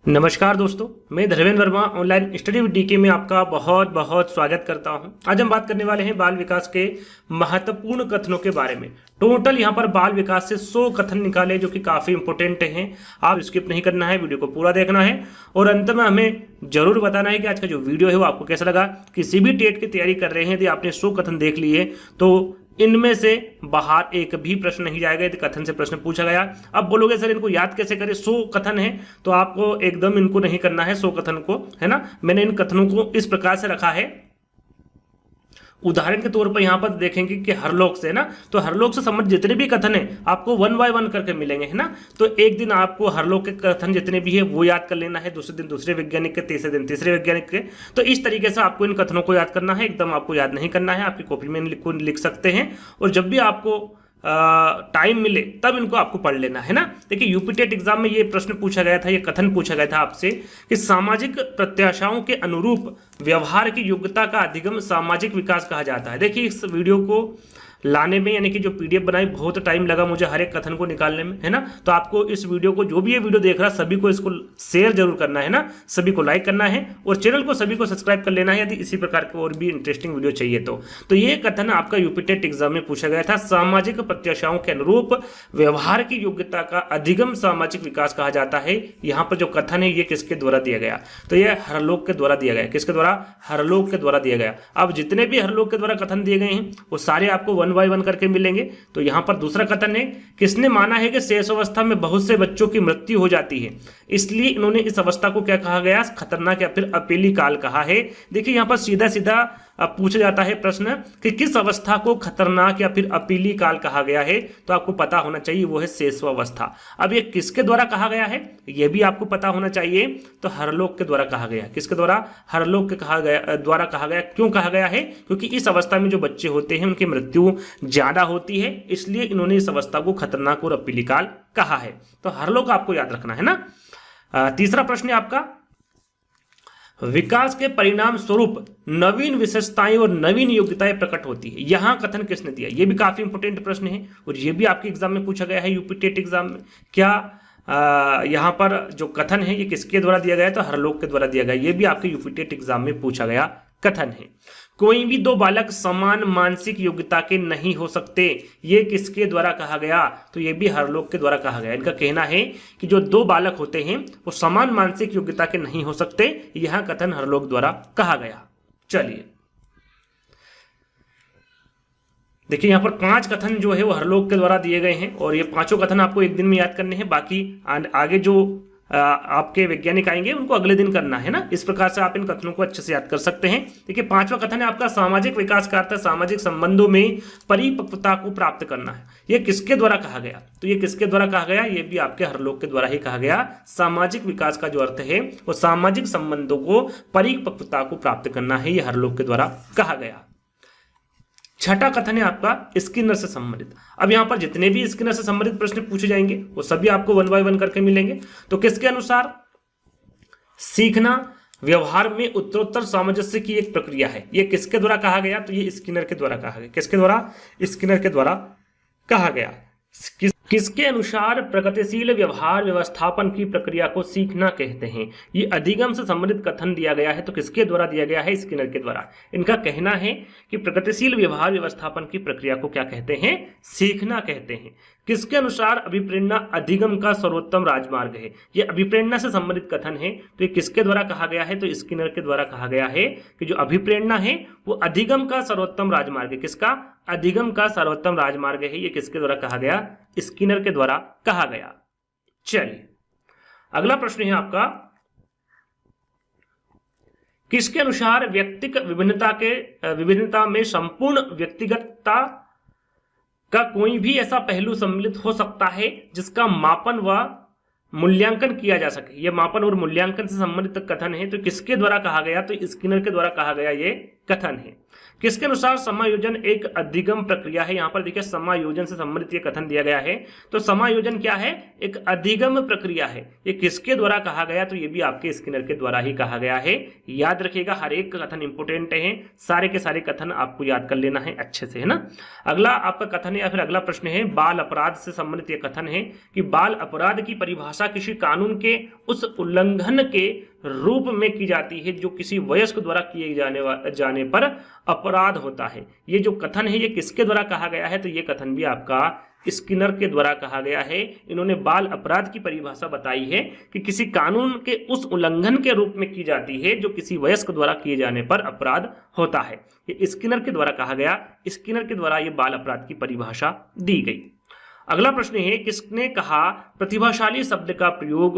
नमस्कार दोस्तों, मैं Dharmendra Verma online study with DK में आपका बहुत बहुत स्वागत करता हूं। आज हम बात करने वाले हैं बाल विकास के महत्वपूर्ण कथनों के बारे में। टोटल यहां पर बाल विकास से 100 कथन निकाले जो कि काफ़ी इंपॉर्टेंट हैं। आप स्किप नहीं करना है, वीडियो को पूरा देखना है और अंत में हमें जरूर बताना है कि आज का जो वीडियो है वो आपको कैसा लगा। किसी भी टेट की तैयारी कर रहे हैं यदि आपने 100 कथन देख लिए तो इनमें से बाहर एक भी प्रश्न नहीं जाएगा यदि कथन से प्रश्न पूछा गया। अब बोलोगे सर इनको याद कैसे करें, 100 कथन है तो आपको एकदम इनको नहीं करना है 100 कथन को, है ना। मैंने इन कथनों को इस प्रकार से रखा है। उदाहरण के तौर पर यहां पर देखेंगे कि हरलोक से, ना, तो हरलोक से संबंधित जितने भी कथन है आपको 1 बाय 1 करके मिलेंगे, है ना। तो एक दिन आपको हरलोक के कथन जितने भी है वो याद कर लेना है, दूसरे दिन दूसरे वैज्ञानिक के, तीसरे दिन तीसरे वैज्ञानिक के। तो इस तरीके से आपको इन कथनों को याद करना है, एकदम आपको याद नहीं करना है। आपकी कॉपी में लिख सकते हैं और जब भी आपको टाइम मिले तब इनको आपको पढ़ लेना है ना। देखिए यूपी टेट एग्जाम में ये प्रश्न पूछा गया था, ये कथन पूछा गया था आपसे कि सामाजिक प्रत्याशाओं के अनुरूप व्यवहार की योग्यता का अधिगम सामाजिक विकास कहा जाता है। देखिए इस वीडियो को लाने में, यानी कि जो पीडीएफ बनाई, बहुत टाइम लगा मुझे हर एक कथन को निकालने में, है ना। तो आपको इस वीडियो को, जो भी ये वीडियो देख रहा है, सभी को इसको शेयर जरूर करना है ना, सभी को लाइक करना है और चैनल को सभी को सब्सक्राइब कर लेना है यदि इसी प्रकार के और भी इंटरेस्टिंग वीडियो चाहिए तो ये कथन आपका यूपी टेट एग्जाम में पूछा गया था। सामाजिक प्रत्याशाओं के अनुरूप व्यवहार की योग्यता का अधिगम सामाजिक विकास कहा जाता है। यहाँ पर जो कथन है ये किसके द्वारा दिया गया, तो ये हरलोक के द्वारा दिया गया। किसके द्वारा? हरलोक के द्वारा दिया गया। अब जितने भी हरलोक के द्वारा कथन दिए गए हैं वो सारे आपको 1 बाय 1 करके मिलेंगे। तो यहां पर दूसरा कथन है, किसने माना है कि शेष अवस्था में बहुत से बच्चों की मृत्यु हो जाती है, इसलिए इन्होंने इस अवस्था को क्या कहा गया? खतरनाक या फिर अपेली काल कहा है। देखिए यहां पर सीधा सीधा पूछा जाता है प्रश्न कि किस अवस्था को खतरनाक या फिर अपीली काल कहा गया है, तो आपको पता होना चाहिए वो है शेषावस्था। अब ये किसके द्वारा कहा गया है ये भी आपको पता होना चाहिए। तो हरलोक के द्वारा कहा गया। किसके द्वारा? हरलोक के द्वारा कहा गया। क्यों कहा गया है? क्योंकि इस अवस्था में जो बच्चे होते हैं उनकी मृत्यु ज्यादा होती है, इसलिए इन्होंने इस अवस्था को खतरनाक और अपीली काल कहा है। तो हरलोक आपको याद रखना है ना। तीसरा प्रश्न है आपका, विकास के परिणाम स्वरूप नवीन विशेषताएं और नवीन योग्यताएं प्रकट होती है। यहां कथन किसने दिया? यह भी काफी इंपोर्टेंट प्रश्न है और यह भी आपके एग्जाम में पूछा गया है, यूपी टेट एग्जाम में। क्या यहां पर जो कथन है ये किसके द्वारा दिया गया है? तो हरलोक के द्वारा दिया गया। यह भी आपके यूपी टेट एग्जाम में पूछा गया कथन है। कोई भी दो बालक समान मानसिक योग्यता के नहीं हो सकते, ये किसके द्वारा कहा गया? तो ये भी हरलोक के द्वारा कहा गया। इनका कहना है कि जो दो बालक होते हैं वो समान मानसिक योग्यता के नहीं हो सकते, यह कथन हरलोक द्वारा कहा गया। चलिए देखिए यहां पर 5 कथन जो है वो हरलोक के द्वारा दिए गए हैं और ये पांचों कथन आपको एक दिन में याद करने हैं। बाकी आगे जो आपके वैज्ञानिक आएंगे उनको अगले दिन करना है ना। इस प्रकार से आप इन कथनों को अच्छे से याद कर सकते हैं। देखिए 5वां कथन है आपका, सामाजिक विकास का अर्थ है सामाजिक संबंधों में परिपक्वता को प्राप्त करना है। ये किसके द्वारा कहा गया? तो ये किसके द्वारा कहा गया? ये भी आपके हरलोक के द्वारा ही कहा गया। सामाजिक विकास का जो अर्थ है वो सामाजिक संबंधों को परिपक्वता को प्राप्त करना है, ये हरलोक के द्वारा कहा गया। छठा कथन है आपका स्किनर से संबंधित। अब यहां पर जितने भी स्किनर से संबंधित प्रश्न पूछे जाएंगे वो सभी आपको 1 बाय 1 करके मिलेंगे। तो किसके अनुसार? सीखना व्यवहार में उत्तरोत्तर सामंजस्य की एक प्रक्रिया है। ये किसके द्वारा कहा गया? तो ये स्किनर के द्वारा कहा गया। किसके द्वारा? स्किनर के द्वारा कहा गया। किसके अनुसार प्रगतिशील व्यवहार व्यवस्थापन की प्रक्रिया को सीखना कहते हैं? ये अधिगम से संबंधित कथन दिया गया है। तो किसके द्वारा दिया गया है? स्किनर के द्वारा। इनका कहना है कि प्रगतिशील व्यवहार व्यवस्थापन की प्रक्रिया को क्या कहते हैं? सीखना कहते हैं। किसके अनुसार अभिप्रेरणा अधिगम का सर्वोत्तम राजमार्ग है? ये अभिप्रेरणा से संबंधित कथन है। तो ये किसके द्वारा कहा गया है? तो स्किनर के द्वारा कहा गया है कि जो अभिप्रेरणा है वो अधिगम का सर्वोत्तम राजमार्ग है। किसका? अधिगम का सर्वोत्तम राजमार्ग है। ये किसके द्वारा कहा गया? स्किनर के द्वारा कहा गया। चलिए अगला प्रश्न है आपका, किसके अनुसार व्यक्तिक विभिन्नता में संपूर्ण व्यक्तिगतता का कोई भी ऐसा पहलू सम्मिलित हो सकता है जिसका मापन व मूल्यांकन किया जा सके? यह मापन और मूल्यांकन से संबंधित कथन है। तो किसके द्वारा कहा गया? तो स्किनर के द्वारा कहा गया ये कथन है। किसके अनुसार समायोजन एक अधिगम प्रक्रिया है? यहां पर देखिए समायोजन से संबंधित ये कथन दिया गया है। तो समायोजन क्या है? एक अधिगम प्रक्रिया है। ये किसके द्वारा कहा गया? तो ये भी आपके स्किनर के द्वारा ही कहा गया है। याद रखिएगा, हर एक कथन इंपोर्टेंट है, सारे के सारे कथन आपको याद कर लेना है अच्छे से, है ना। अगला आपका कथन है या फिर अगला प्रश्न है, बाल अपराध से संबंधित ये कथन है कि बाल अपराध की परिभाषा किसी कानून के उस उल्लंघन के रूप में की जाती है जो किसी वयस्क द्वारा किए जाने पर अपराध होता है। ये जो कथन है ये किसके द्वारा कहा गया है? तो ये कथन भी आपका स्किनर के द्वारा कहा गया है। इन्होंने बाल अपराध की परिभाषा बताई है कि किसी कानून के उस उल्लंघन के रूप में की जाती है जो किसी वयस्क द्वारा किए जाने पर अपराध होता है। ये स्किनर के द्वारा कहा गया, स्किनर के द्वारा ये बाल अपराध की परिभाषा दी गई। अगला प्रश्न है, किसने कहा प्रतिभाशाली शब्द का प्रयोग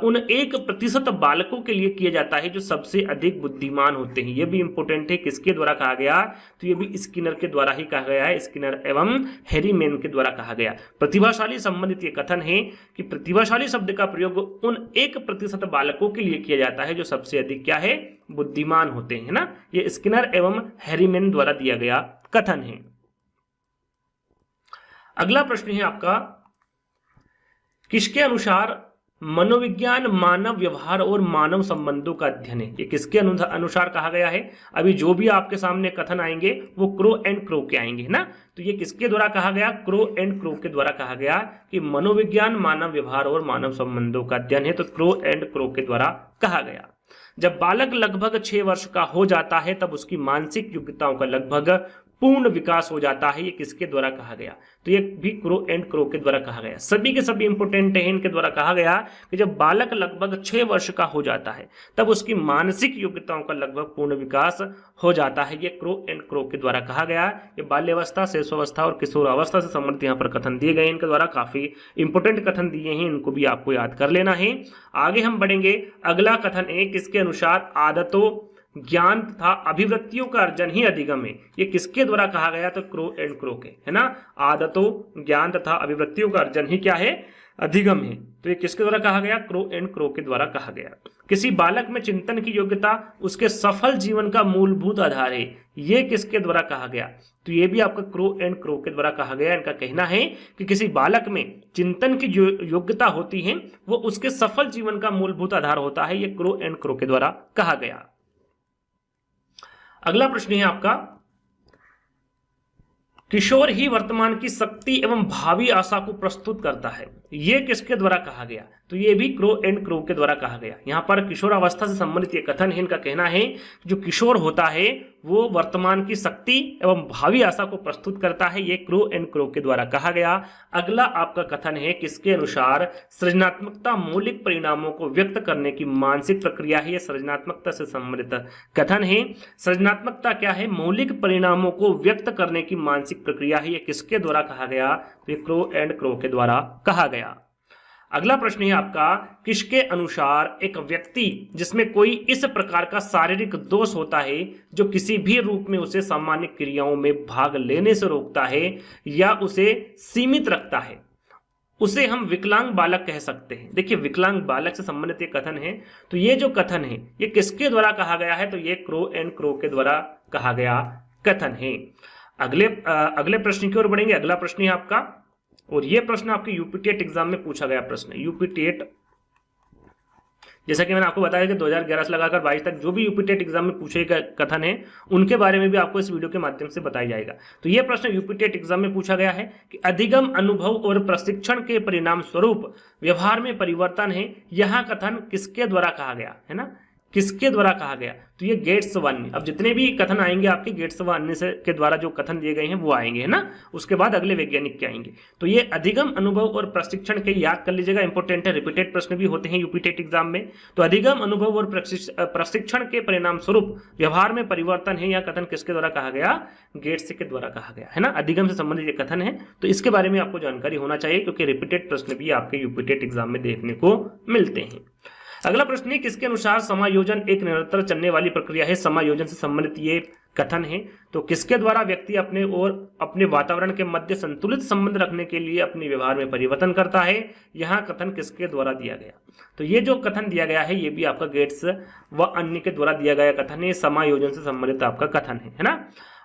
उन 1% बालकों के लिए किया जाता है जो सबसे अधिक बुद्धिमान होते हैं? ये भी इंपॉर्टेंट है, किसके द्वारा कहा गया? तो ये भी स्किनर के द्वारा ही कहा गया है, स्किनर एवं हैरीमैन के द्वारा कहा गया। प्रतिभाशाली संबंधित ये कथन है कि प्रतिभाशाली शब्द का प्रयोग उन 1% बालकों के लिए किया जाता है जो सबसे अधिक क्या है? बुद्धिमान होते हैं, है ना। ये स्किनर एवं हैरीमैन द्वारा दिया गया कथन है। अगला प्रश्न है आपका, किसके अनुसार मनोविज्ञान मानव व्यवहार और मानव संबंधों का अध्ययन है? ये किसके अनुसार कहा गया है? अभी जो भी आपके सामने कथन आएंगे वो क्रो एंड क्रो के आएंगे, है ना। तो ये किसके द्वारा कहा गया? क्रो एंड क्रो के द्वारा कहा गया कि मनोविज्ञान मानव व्यवहार और मानव संबंधों का अध्ययन है। तो क्रो एंड क्रो के द्वारा कहा गया। जब बालक लगभग 6 वर्ष का हो जाता है तब उसकी मानसिक योग्यताओं का लगभग पूर्ण विकास हो जाता है। ये किसके द्वारा कहा गया? तो ये भी क्रो एंड क्रो के द्वारा कहा गया। सभी के सभी इंपोर्टेंट है। इनके द्वारा कहा गया कि जब बालक लगभग 6 वर्ष का हो जाता है तब उसकी मानसिक योग्यताओं का लगभग पूर्ण विकास हो जाता है। ये क्रो एंड क्रो के द्वारा कहा गया। ये बाल्यावस्था, शिशुअवस्था और किशोरावस्था से संबंधित यहाँ पर कथन दिए गए। इनके द्वारा काफी इंपोर्टेंट कथन दिए हैं, इनको भी आपको याद कर लेना है। आगे हम बढ़ेंगे। अगला कथन है, किसके अनुसार आदतों, ज्ञान तथा अभिवृत्तियों का अर्जन ही अधिगम है? ये किसके द्वारा कहा गया? तो क्रो एंड क्रो के, है ना। आदतों, ज्ञान तथा अभिवृत्तियों का अर्जन ही क्या है? अधिगम है। तो ये किसके द्वारा कहा गया? क्रो एंड क्रो के द्वारा कहा गया। किसी बालक में चिंतन की योग्यता उसके सफल जीवन का मूलभूत आधार है। ये किसके द्वारा कहा गया? तो ये भी आपका क्रो एंड क्रो के द्वारा कहा गया। इनका कहना है कि किसी बालक में चिंतन की जो योग्यता होती है वो उसके सफल जीवन का मूलभूत आधार होता है। ये क्रो एंड क्रो के द्वारा कहा गया। अगला प्रश्न है आपका, किशोर ही वर्तमान की शक्ति एवं भावी आशा को प्रस्तुत करता है। ये किसके द्वारा कहा गया? तो ये भी क्रो एंड क्रो के द्वारा कहा गया। यहाँ पर किशोरावस्था से संबंधित ये कथन है। इनका कहना है जो किशोर होता है वो वर्तमान की शक्ति एवं भावी आशा को प्रस्तुत करता है। ये क्रो एंड क्रो के द्वारा कहा गया। अगला आपका कथन है, किसके अनुसार सृजनात्मकता मौलिक परिणामों को व्यक्त करने की मानसिक प्रक्रिया है? ये सृजनात्मकता से संबंधित कथन है। सृजनात्मकता क्या है? मौलिक परिणामों को व्यक्त करने की मानसिक प्रक्रिया है। ये किसके द्वारा कहा गया? तो ये क्रो एंड क्रो के द्वारा कहा गया। अगला प्रश्न है आपका, किसके अनुसार एक व्यक्ति जिसमें कोई इस प्रकार का शारीरिक दोष होता है जो किसी भी रूप में उसे सामान्य क्रियाओं में भाग लेने से रोकता है या उसे सीमित रखता है, उसे हम विकलांग बालक कह सकते हैं? देखिए, विकलांग बालक से संबंधित ये कथन है। तो ये जो कथन है ये किसके द्वारा कहा गया है? तो ये क्रो एंड क्रो के द्वारा कहा गया कथन है। अगले प्रश्न की ओर बढ़ेंगे। अगला प्रश्न है आपका, और ये प्रश्न आपके यूपी टेट एग्जाम में पूछा गया प्रश्न है। यूपी टेट, जैसा कि मैंने आपको बताया कि 2011 से लगाकर 22 तक जो भी यूपी टेट एग्जाम में पूछे गए कथन है उनके बारे में भी आपको इस वीडियो के माध्यम से बताया जाएगा। तो ये प्रश्न यूपी टेट एग्जाम में पूछा गया है कि अधिगम, अनुभव और प्रशिक्षण के परिणाम स्वरूप व्यवहार में परिवर्तन है। यह कथन किसके द्वारा कहा गया, है ना, किसके द्वारा कहा गया? तो ये गेट्स वन, अब जितने भी कथन आएंगे आपके गेट्स वन से के द्वारा जो कथन दिए गए हैं वो आएंगे, है ना। उसके बाद अगले वैज्ञानिक के आएंगे। तो ये अधिगम, अनुभव और प्रशिक्षण के याद कर लीजिएगा, इंपॉर्टेंट है, रिपीटेड प्रश्न भी होते हैं यूपी टेट एग्जाम में। तो अधिगम, अनुभव और प्रशिक्षण के परिणाम स्वरूप व्यवहार में परिवर्तन है, यह कथन किसके द्वारा कहा गया? गेट्स के द्वारा कहा गया, है ना। अधिगम से संबंधित ये कथन है, तो इसके बारे में आपको जानकारी होना चाहिए क्योंकि रिपीटेड प्रश्न भी आपके यूपी टेट एग्जाम में देखने को मिलते हैं। अगला प्रश्न है, किसके अनुसार समायोजन एक निरंतर चलने वाली प्रक्रिया है? समायोजन से संबंधित ये कथन है। तो किसके द्वारा व्यक्ति अपने और अपने वातावरण के मध्य संतुलित संबंध रखने के लिए अपने व्यवहार में परिवर्तन करता है, यहाँ कथन किसके द्वारा दिया गया। तो ये जो कथन दिया गया है ये भी आपका गेट्स व अन्य के द्वारा दिया गया कथन है, समायोजन से संबंधित आपका कथन है ना।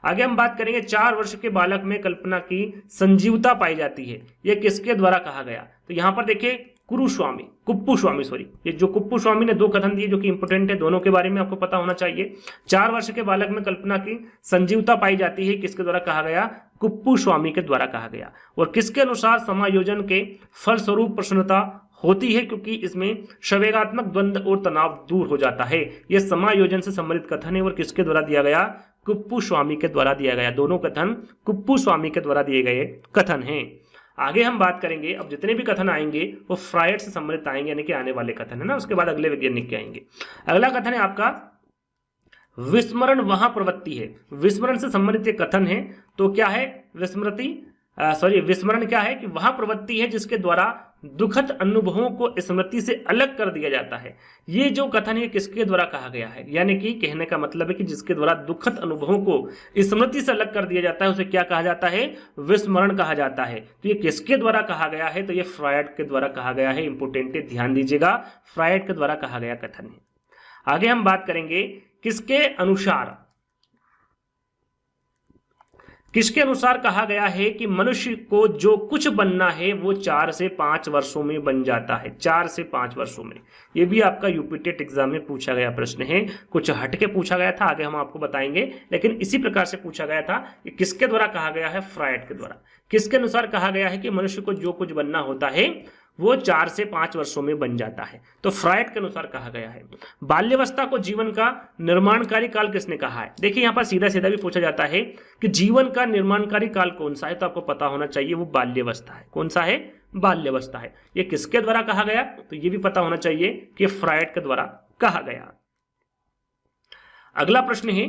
आगे हम बात करेंगे 4 वर्ष के बालक में कल्पना की संजीवता पाई जाती है, यह किसके द्वारा कहा गया। तो यहाँ पर देखिए कुप्पू स्वामी सॉरी, ये जो कुप्पू स्वामी ने 2 कथन दिए जो कि इंपोर्टेंट है, दोनों के बारे में आपको पता होना चाहिए। 4 वर्ष के बालक में कल्पना की संजीवता पाई जाती है, किसके द्वारा कहा गया, कुप्पू स्वामी के द्वारा कहा गया। और किसके अनुसार समायोजन के फलस्वरूप प्रसन्नता होती है, क्योंकि इसमें संवेगात्मक द्वंद्व और तनाव दूर हो जाता है। यह समायोजन से संबंधित कथन है और किसके द्वारा दिया गया, कुप्पू स्वामी के द्वारा दिया गया। दोनों कथन कुप्पू स्वामी के द्वारा दिए गए कथन हैं। आगे हम बात करेंगे, अब जितने भी कथन आएंगे वो फ्रायड से संबंधित आएंगे, यानी कि आने वाले कथन है ना, उसके बाद अगले वैज्ञानिक के आएंगे। अगला कथन है आपका विस्मरण वहां प्रवृत्ति है। विस्मरण से संबंधित एक कथन है। तो क्या है विस्मरण क्या है कि वह प्रवृत्ति है जिसके द्वारा दुखद अनुभवों को स्मृति से अलग कर दिया जाता है। ये जो कथन है किसके द्वारा कहा गया है, यानी कि कहने का मतलब है कि जिसके द्वारा दुखद अनुभवों को स्मृति से अलग कर दिया जाता है उसे क्या कहा जाता है, विस्मरण कहा जाता है। तो ये किसके द्वारा कहा गया है, तो ये फ्रायड के द्वारा कहा गया है। इंपोर्टेंट है, ध्यान दीजिएगा, फ्रायड के द्वारा कहा गया कथन है। आगे हम बात करेंगे किसके अनुसार कहा गया है कि मनुष्य को जो कुछ बनना है वो 4 से 5 वर्षों में बन जाता है। 4 से 5 वर्षों में, ये भी आपका यूपीटेट एग्जाम में पूछा गया प्रश्न है। कुछ हटके पूछा गया था, आगे हम आपको बताएंगे, लेकिन इसी प्रकार से पूछा गया था कि किसके द्वारा कहा गया है, फ्रायड के द्वारा। किसके अनुसार कहा गया है कि मनुष्य को जो कुछ बनना होता है वो 4 से 5 वर्षों में बन जाता है, तो फ्रायड के अनुसार कहा गया है। बाल्यावस्था को जीवन का निर्माणकारी काल किसने कहा है। देखिए यहाँ पर सीधा सीधा भी पूछा जाता है कि जीवन का निर्माणकारी काल कौन सा है, तो आपको पता होना चाहिए वो बाल्यावस्था है। कौन सा है, बाल्यावस्था है। ये किसके द्वारा कहा गया, तो ये भी पता होना चाहिए कि फ्रायड के द्वारा कहा गया। अगला प्रश्न है,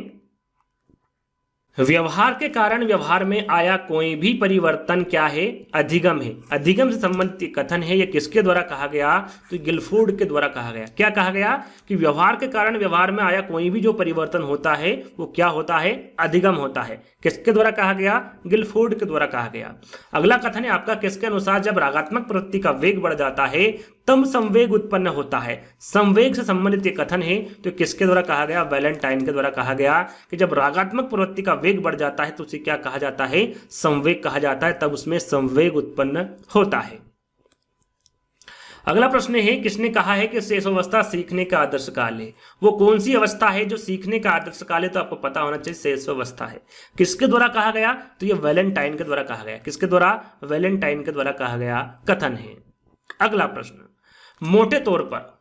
व्यवहार के कारण व्यवहार में आया कोई भी परिवर्तन क्या है, अधिगम है। अधिगम से संबंधित कथन है, यह किसके द्वारा कहा गया, तो गिलफोर्ड के द्वारा कहा गया। क्या कहा गया कि व्यवहार के कारण व्यवहार में आया कोई भी जो परिवर्तन होता है वो क्या होता है, अधिगम होता है। किसके द्वारा कहा गया, गिलफोर्ड के द्वारा कहा गया। अगला कथन है आपका, किसके अनुसार जब रागात्मक प्रवृत्ति का वेग बढ़ जाता है तब संवेग उत्पन्न होता है। संवेग से संबंधित ये कथन है, तो किसके द्वारा कहा गया, वैलेंटाइन के द्वारा कहा गया कि जब रागात्मक प्रवृत्ति का वेग बढ़ जाता है तो उसे क्या कहा जाता है, संवेग कहा जाता है, तब उसमें संवेग उत्पन्न होता है। अगला प्रश्न है, किसने कहा है कि शेषावस्था सीखने का आदर्श काल है। वो कौन सी अवस्था है जो सीखने का आदर्श काल है, तो आपको पता होना चाहिए शेषावस्था है। किसके द्वारा कहा गया, तो ये वैलेंटाइन के द्वारा कहा गया। किसके द्वारा, वैलेंटाइन के द्वारा कहा गया कथन है। अगला प्रश्न, मोटे तौर पर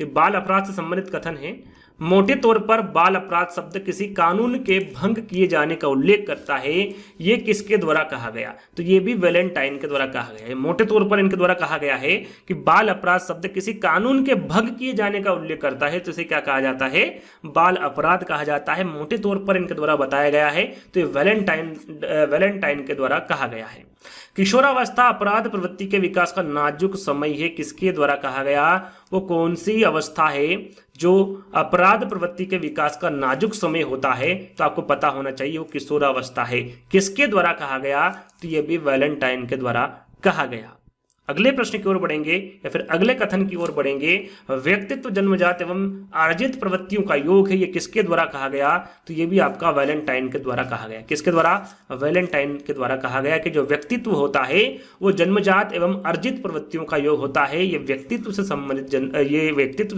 ये बाल अपराध से संबंधित कथन है। मोटे तौर पर बाल अपराध शब्द किसी कानून के भंग किए जाने का उल्लेख करता है, ये किसके द्वारा कहा गया, तो ये भी वैलेंटाइन के द्वारा कहा गया है। मोटे तौर पर इनके द्वारा कहा गया है कि बाल अपराध शब्द किसी कानून के भंग किए जाने का उल्लेख करता है, तो इसे क्या कहा जाता है, बाल अपराध कहा जाता है। मोटे तौर पर इनके द्वारा बताया गया है, तो ये वैलेंटाइन के द्वारा कहा गया है। किशोरावस्था अपराध प्रवृत्ति के विकास का नाजुक समय है, किसके द्वारा कहा गया, वो कौन सी अवस्था है जो अपराध प्रवृत्ति के विकास का नाजुक समय होता है, तो आपको पता होना चाहिए वो किशोरावस्था है। किसके द्वारा कहा गया, तो ये भी वैलेंटाइन के द्वारा कहा गया। अगले प्रश्न की ओर बढ़ेंगे या फिर अगले कथन की ओर बढ़ेंगे, व्यक्तित्व जन्मजात एवं अर्जित प्रवृत्तियों का योग है, ये किसके द्वारा कहा गया, तो ये भी आपका वैलेंटाइन के द्वारा कहा गया। किसके द्वारा, वैलेंटाइन के द्वारा कहा गया कि जो व्यक्तित्व होता है वो जन्मजात एवं अर्जित प्रवृत्तियों का योग होता है। ये व्यक्तित्व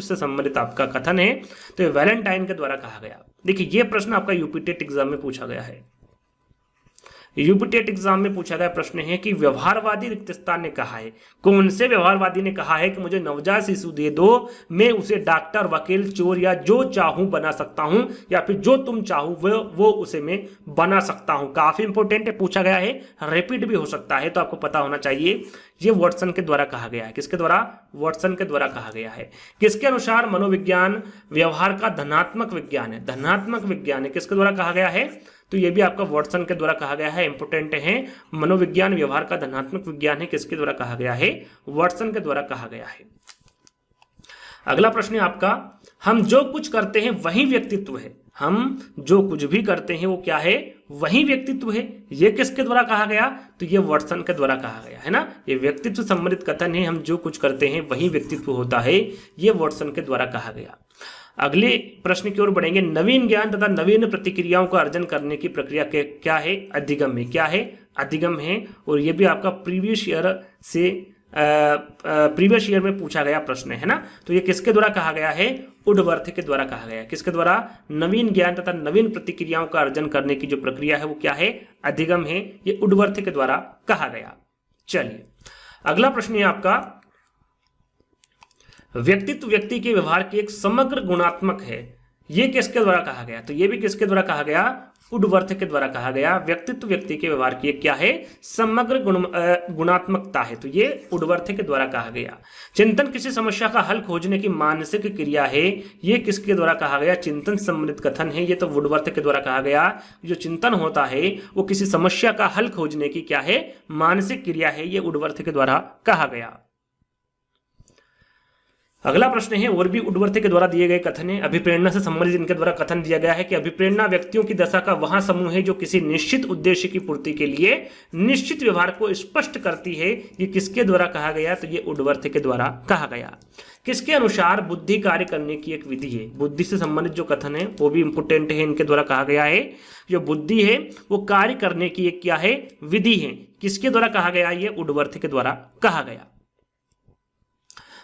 से संबंधित आपका कथन है, तो ये वैलेंटाइन के द्वारा कहा गया। देखिए ये प्रश्न आपका यूपीटेट एग्जाम में पूछा गया है। यूपीटेट एग्जाम में पूछा गया प्रश्न है कि व्यवहारवादी रिक्तस्थान ने कहा है, कौन से व्यवहारवादी ने कहा है कि मुझे नवजात शिशु दे दो, मैं उसे डॉक्टर, वकील, चोर या जो चाहूं बना सकता हूं, या फिर जो तुम चाहो वो उसे मैं बना सकता हूं। काफी इंपॉर्टेंट है, पूछा गया है, रिपीट भी हो सकता है, तो आपको पता होना चाहिए ये वॉटसन के द्वारा कहा गया है। किसके द्वारा, वॉटसन के द्वारा कहा गया है। किसके अनुसार मनोविज्ञान व्यवहार का धनात्मक विज्ञान है, धनात्मक विज्ञान है, किसके द्वारा कहा गया है, तो ये भी आपका वॉटसन के द्वारा कहा गया है। इंपोर्टेंट है, मनोविज्ञान व्यवहार का धनात्मक विज्ञान है, किसके द्वारा कहा गया है, वॉटसन के द्वारा कहा गया है। अगला प्रश्न है आपका, हम जो कुछ करते हैं वही व्यक्तित्व है। हम जो कुछ भी करते हैं वो क्या है, वही व्यक्तित्व है। ये किसके द्वारा कहा गया, तो ये वाटसन के द्वारा कहा गया है ना। ये व्यक्तित्व संबंधित कथन है, हम जो कुछ करते हैं वही व्यक्तित्व होता है, ये वाटसन के द्वारा कहा गया। अगले प्रश्न की ओर बढ़ेंगे। नवीन ज्ञान तथा नवीन प्रतिक्रियाओं का अर्जन करने की प्रक्रिया के क्या है, अधिगम है। क्या है, अधिगम है। और ये भी आपका प्रीवियस ईयर में पूछा गया प्रश्न है ना। तो ये किसके द्वारा कहा गया है, वुडवर्थ के द्वारा कहा गया है। किसके द्वारा, नवीन ज्ञान तथा नवीन प्रतिक्रियाओं का अर्जन करने की जो प्रक्रिया है वो क्या है, अधिगम है। ये वुडवर्थ के द्वारा कहा गया। चलिए अगला प्रश्न है आपका, व्यक्तित्व व्यक्ति के व्यवहार की एक समग्र गुणात्मक है, ये किसके द्वारा कहा गया, तो ये भी किसके द्वारा कहा गया, वुडवर्थ के द्वारा कहा गया। व्यक्तित्व व्यक्ति के व्यवहार की एक क्या है, समग्र गुणात्मकता है, तो ये वुडवर्थ के द्वारा कहा गया। चिंतन किसी समस्या का हल खोजने की मानसिक क्रिया है, ये किसके द्वारा कहा गया, चिंतन संबंधित कथन है, ये तो वुडवर्थ के द्वारा कहा गया। जो चिंतन होता है वो किसी समस्या का हल खोजने की क्या है, मानसिक क्रिया है, ये वुडवर्थ के द्वारा कहा गया। अगला प्रश्न है, और भी वुडवर्थ के द्वारा दिए गए कथन है। अभिप्रेरणा से संबंधित इनके द्वारा कथन दिया गया है कि अभिप्रेरणा व्यक्तियों की दशा का वह समूह है जो किसी निश्चित उद्देश्य की पूर्ति के लिए निश्चित व्यवहार को स्पष्ट करती है, ये किसके द्वारा कहा गया, तो ये वुडवर्थ के द्वारा कहा गया। किसके अनुसार बुद्धि कार्य करने की एक विधि है, बुद्धि से संबंधित जो कथन है वो भी इंपोर्टेंट है, इनके द्वारा कहा गया है। जो बुद्धि है वो कार्य करने की एक क्या है, विधि है, किसके द्वारा कहा गया, ये वुडवर्थ के द्वारा कहा गया।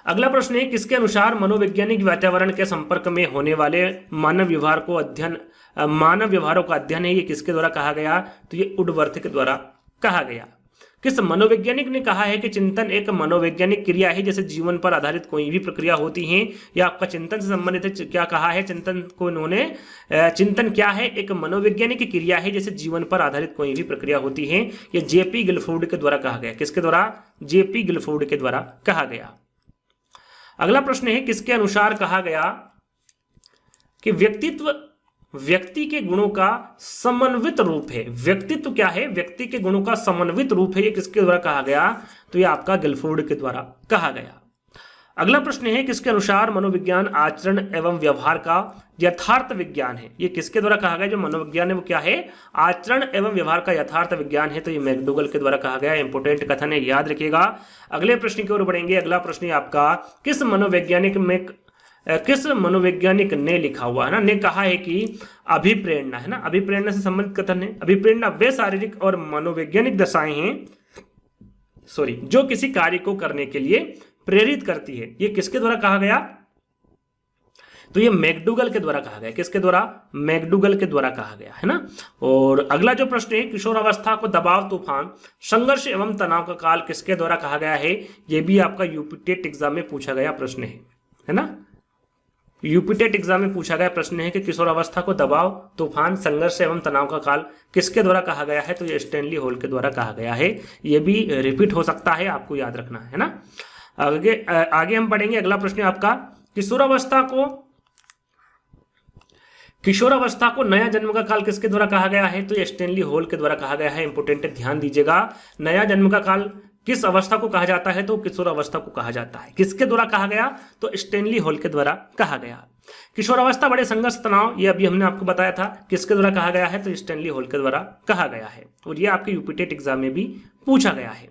अगला प्रश्न है, किसके अनुसार मनोवैज्ञानिक वातावरण के संपर्क में होने वाले मानव व्यवहारों का अध्ययन है, ये किसके द्वारा कहा गया, तो ये वुडवर्थ के द्वारा कहा गया। किस मनोवैज्ञानिक ने कहा है कि चिंतन एक मनोवैज्ञानिक क्रिया है, जैसे जीवन पर आधारित कोई भी प्रक्रिया होती है, या आपका चिंतन से संबंधित है। क्या कहा है चिंतन को इन्होंने, चिंतन क्या है, एक मनोवैज्ञानिक क्रिया है जैसे जीवन पर आधारित कोई भी प्रक्रिया होती है, ये जेपी गिलफोर्ड के द्वारा कहा गया। किसके द्वारा, जेपी गिलफोर्ड के द्वारा कहा गया। अगला प्रश्न है, किसके अनुसार कहा गया कि व्यक्तित्व व्यक्ति के गुणों का समन्वित रूप है। व्यक्तित्व क्या है, व्यक्ति के गुणों का समन्वित रूप है, ये किसके द्वारा कहा गया, तो ये आपका गिलफोर्ड के द्वारा कहा गया। अगला प्रश्न है, किसके अनुसार मनोविज्ञान आचरण एवं व्यवहार का यथार्थ विज्ञान है, ये किसके द्वारा कहा गया, जो मनोविज्ञान है वो क्या है, आचरण एवं व्यवहार का यथार्थ विज्ञान है, तो ये मैकडूगल के द्वारा कहा गया। इंपोर्टेंट कथन है, याद रखिएगा। अगले प्रश्न की ओर बढ़ेंगे। अगला प्रश्न है आपका, किस मनोवैज्ञानिक ने लिखा हुआ है ना, ने कहा है कि अभिप्रेरणा है ना, अभिप्रेरणा से संबंधित कथन है। अभिप्रेरणा वे शारीरिक और मनोवैज्ञानिक दशाएं हैं जो किसी कार्य को करने के लिए प्रेरित करती है, ये किसके द्वारा कहा गया, तो ये मैकडूगल के द्वारा कहा गया। किसके द्वारा, मैकडूगल के द्वारा कहा गया है ना। और अगला जो प्रश्न है, किशोरावस्था को दबाव, तूफान, संघर्ष एवं तनाव का काल किसके द्वारा कहा गया है, ये भी आपका यूपी टेट एग्जाम में पूछा गया प्रश्न है ना। यूपी टेट एग्जाम में पूछा गया प्रश्न है कि किशोरावस्था को दबाव, तूफान, संघर्ष एवं तनाव का काल किसके द्वारा कहा गया है, तो ये स्टैनली हॉल के द्वारा कहा गया है। ये भी रिपीट हो सकता है, आपको याद रखना है ना। आगे हम पढ़ेंगे। अगला प्रश्न है आपका, किशोरावस्था को नया जन्म का काल किसके द्वारा कहा गया है, तो ये स्टैनली हॉल के द्वारा कहा गया है। इंपोर्टेंट है, ध्यान दीजिएगा। नया जन्म का काल किस अवस्था को कहा जाता है, तो किशोरावस्था को कहा जाता है। किसके द्वारा कहा गया, तो स्टैनली हॉल के द्वारा कहा गया। किशोरावस्था बड़े संघर्ष, तनाव, ये अभी हमने आपको बताया था, किसके द्वारा कहा गया है, तो स्टैनली हॉल के द्वारा कहा गया है। और ये आपके यूपी टेट एग्जाम में भी पूछा गया है।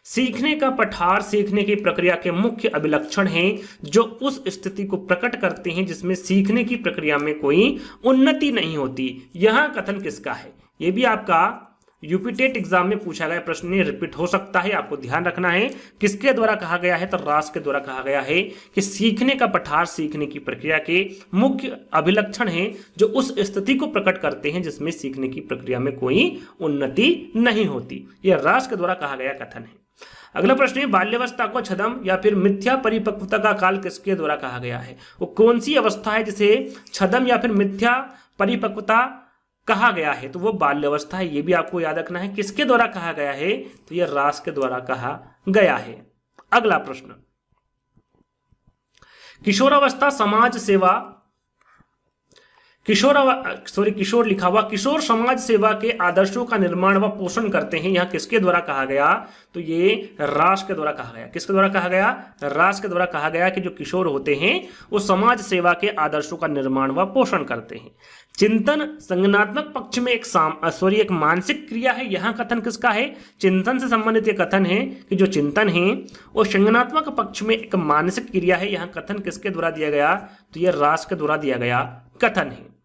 सीखने का पठार सीखने की प्रक्रिया के मुख्य अभिलक्षण हैं जो उस स्थिति को प्रकट करते हैं जिसमें सीखने की प्रक्रिया में कोई उन्नति नहीं होती। यह कथन किसका है, यह भी आपका यूपी टेट एग्जाम में पूछा गया प्रश्न, रिपीट हो सकता है, आपको ध्यान रखना है। किसके द्वारा कहा गया है, तो रास के द्वारा कहा गया है कि सीखने का पठार सीखने की प्रक्रिया के मुख्य अभिलक्षण हैं जो उस स्थिति को प्रकट करते हैं जिसमें सीखने की प्रक्रिया में कोई उन्नति नहीं होती। यह रास के द्वारा कहा गया कथन है। अगला प्रश्न है, बाल्यावस्था को छद्म या फिर मिथ्या परिपक्वता का काल किसके द्वारा कहा गया है, वो कौन सी अवस्था है जिसे छद्म या फिर मिथ्या परिपक्वता कहा गया है, तो वो बाल्यावस्था है। ये भी आपको याद रखना है। किसके द्वारा कहा गया है, तो ये रास के द्वारा कहा गया है। अगला प्रश्न, किशोरावस्था समाज सेवा किशोर लिखा हुआ, किशोर समाज सेवा के आदर्शों का निर्माण व पोषण करते हैं। यहाँ किसके द्वारा कहा गया? तो ये राष्ट्र के द्वारा कहा गया। किसके द्वारा कहा गया? राष्ट्र के द्वारा कहा गया कि जो किशोर होते हैं वो समाज सेवा के आदर्शों का निर्माण व पोषण करते हैं। चिंतन संज्ञानात्मक पक्ष में एक मानसिक क्रिया है। यहाँ कथन किसका है? चिंतन से संबंधित ये कथन है कि जो चिंतन है वो संज्ञानात्मक पक्ष में एक मानसिक क्रिया है। यहाँ कथन किसके द्वारा दिया गया? तो यह राष्ट्र के द्वारा दिया गया कथन है।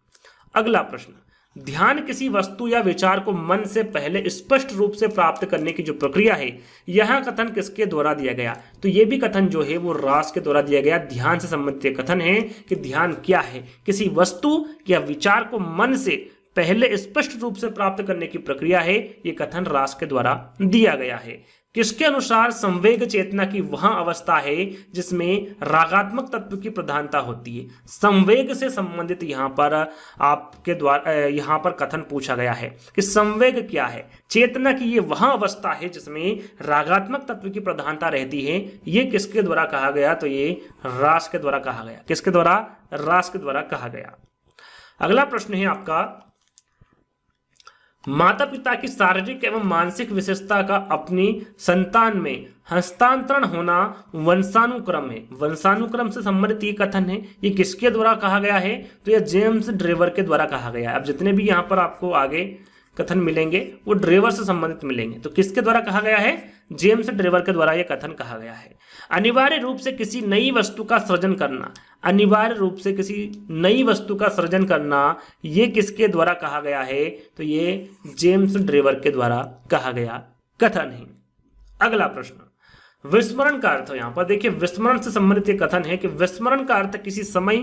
अगला प्रश्न, ध्यान किसी वस्तु या विचार को मन से पहले स्पष्ट रूप से प्राप्त करने की जो प्रक्रिया है, यह कथन किसके द्वारा दिया गया? तो यह भी कथन जो है वो रास के द्वारा दिया गया। ध्यान से संबंधित कथन है कि ध्यान क्या है? किसी वस्तु या विचार को मन से पहले स्पष्ट रूप से प्राप्त करने की प्रक्रिया है। यह कथन रास के द्वारा दिया गया है। किसके अनुसार संवेग चेतना की वह अवस्था है जिसमें रागात्मक तत्व की प्रधानता होती है? संवेग से संबंधित यहाँ पर आपके द्वारा यहाँ पर कथन पूछा गया है कि संवेग क्या है? चेतना की ये वह अवस्था है जिसमें रागात्मक तत्व की प्रधानता रहती है। ये किसके द्वारा कहा गया? तो ये रास के द्वारा कहा गया। किसके द्वारा? रास के द्वारा कहा गया। अगला प्रश्न है आपका, माता पिता की शारीरिक एवं मानसिक विशेषता का अपनी संतान में हस्तांतरण होना वंशानुक्रम है। वंशानुक्रम से संबंधित ये कथन है। ये किसके द्वारा कहा गया है? तो यह जेम्स ड्रेवर के द्वारा कहा गया है। अब जितने भी यहाँ पर आपको आगे कथन मिलेंगे वो ड्रेवर से संबंधित मिलेंगे। तो किसके द्वारा कहा गया है? जेम्स ड्रेवर के द्वारा यह कथन कहा गया है। अनिवार्य रूप से किसी नई वस्तु का सृजन करना, अनिवार्य रूप से किसी नई वस्तु का सृजन करना, ये किसके द्वारा कहा गया है? तो ये जेम्स ड्रेवर के द्वारा कहा गया कथन है। अगला प्रश्न, विस्मरण का अर्थ। यहां पर देखिए विस्मरण से संबंधित एक कथन है कि विस्मरण का अर्थ किसी समय